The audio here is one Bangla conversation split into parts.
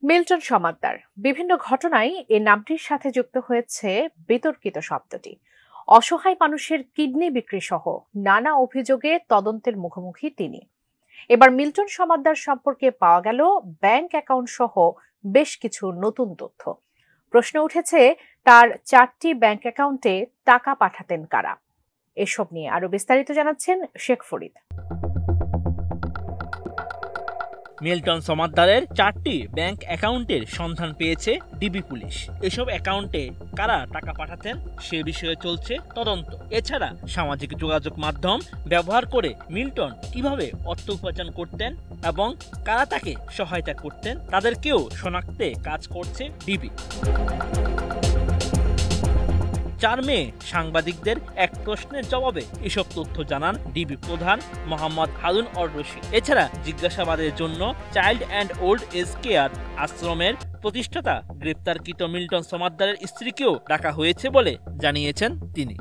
মিল্টন সমাদ্দার বিভিন্ন ঘটনায় এই নামটির সাথে যুক্ত হয়েছে বিতর্কিত শব্দটি। অসহায় মানুষের কিডনি বিক্রি সহ নানা অভিযোগে তদন্তের মুখোমুখি তিনি। এবার মিল্টন সমাদ্দার সম্পর্কে পাওয়া গেল ব্যাংক অ্যাকাউন্ট সহ বেশ কিছু নতুন তথ্য। প্রশ্ন উঠেছে, তার 4টি ব্যাংক অ্যাকাউন্টে টাকা পাঠাতেন কারা? এসব নিয়ে আরো বিস্তারিত জানাচ্ছেন শেখ ফরিদ। মিল্টন সমাদ্দারের 4টি ব্যাংক অ্যাকাউন্টের সন্ধান পেয়েছে ডিবি পুলিশ। এসব অ্যাকাউন্টে কারা টাকা পাঠাতেন সে বিষয়ে চলছে তদন্ত। এছাড়া সামাজিক যোগাযোগ মাধ্যম ব্যবহার করে মিল্টন কিভাবে অর্থ উপার্জন করতেন এবং কারা তাকে সহায়তা করতেন তাদেরকেও শনাক্তে কাজ করছে ডিবি। 4 মে সাংবাদিকদের এক প্রশ্নের জবাবে এসব তথ্য জানান ডিবি প্রধান মোহাম্মদ হারুন অর রশিদ। এছাড়া জিজ্ঞাসাবাদের জন্য child and old age care আশ্রমের প্রতিষ্ঠাতা গ্রেপ্তারকৃত মিল্টন সমাদ্দারের স্ত্রীকেও ডাকা হয়েছে বলে জানিয়েছেন তিনি।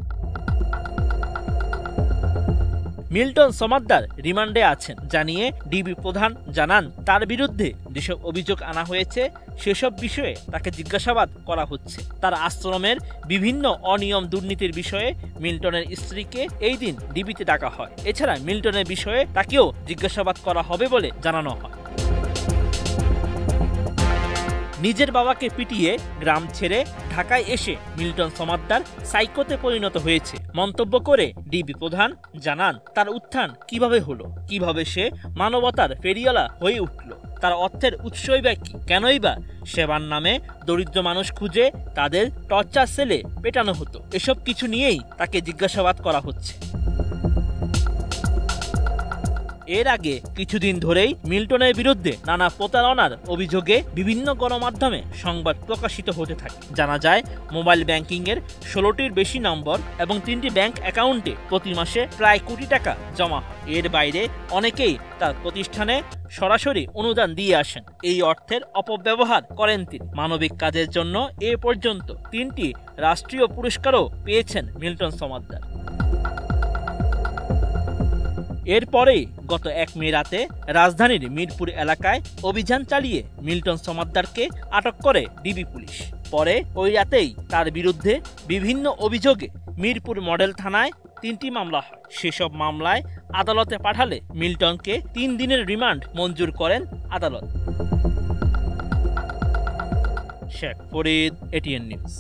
মিল্টন সমাদ্দার রিমান্ডে আছেন জানিয়ে ডিবি প্রধান জানান, তার বিরুদ্ধে যেসব অভিযোগ আনা হয়েছে সেসব বিষয়ে তাকে জিজ্ঞাসাবাদ করা হচ্ছে। তার আশ্রমের বিভিন্ন অনিয়ম দুর্নীতির বিষয়ে মিল্টনের স্ত্রীকে এই দিন ডিবিতে ডাকা হয়। এছাড়া মিল্টনের বিষয়ে তাকেও জিজ্ঞাসাবাদ করা হবে বলে জানানো হয়। নিজের বাবাকে পিটিয়ে গ্রাম ছেড়ে ঢাকায় এসে মিল্টন সমাদ্দার সাইকোতে পরিণত হয়েছে মন্তব্য করে ডিবি প্রধান জানান, তার উত্থান কিভাবে হলো, কিভাবে সে মানবতার ফেরিওয়ালা হয়ে উঠল, তার অর্থের উৎসই বা কি, কেনই বা সেবার নামে দরিদ্র মানুষ খুঁজে তাদের টর্চার সেলে পেটানো হতো। এসব কিছু নিয়েই তাকে জিজ্ঞাসাবাদ করা হচ্ছে। এর আগে কিছুদিন ধরেই মিল্টনের বিরুদ্ধে নানা প্রতারণার অভিযোগে বিভিন্ন গণমাধ্যমে সংবাদ প্রকাশিত হতে থাকে। জানা যায়, মোবাইল ব্যাংকিংয়ের 16টির বেশি নম্বর এবং 3টি ব্যাংক অ্যাকাউন্টে প্রতি মাসে প্রায় কোটি টাকা জমা হয়। এর বাইরে অনেকেই তার প্রতিষ্ঠানে সরাসরি অনুদান দিয়ে আসেন। এই অর্থের অপব্যবহার করেন তিনি। মানবিক কাজের জন্য এ পর্যন্ত 3টি রাষ্ট্রীয় পুরস্কারও পেয়েছেন মিল্টন সমাদ্দার। এরপরেই গত 1 মে রাতে রাজধানীর মিরপুর এলাকায় অভিযান চালিয়ে মিল্টন সমাদ্দারকে আটক করে ডিবি পুলিশ। পরে ওই রাতেই তার বিরুদ্ধে বিভিন্ন অভিযোগে মিরপুর মডেল থানায় 3টি মামলা হয়। সেসব মামলায় আদালতে পাঠালে মিল্টনকে 3 দিনের রিমান্ড মঞ্জুর করেন আদালত। Sheikh Farid, ATN news.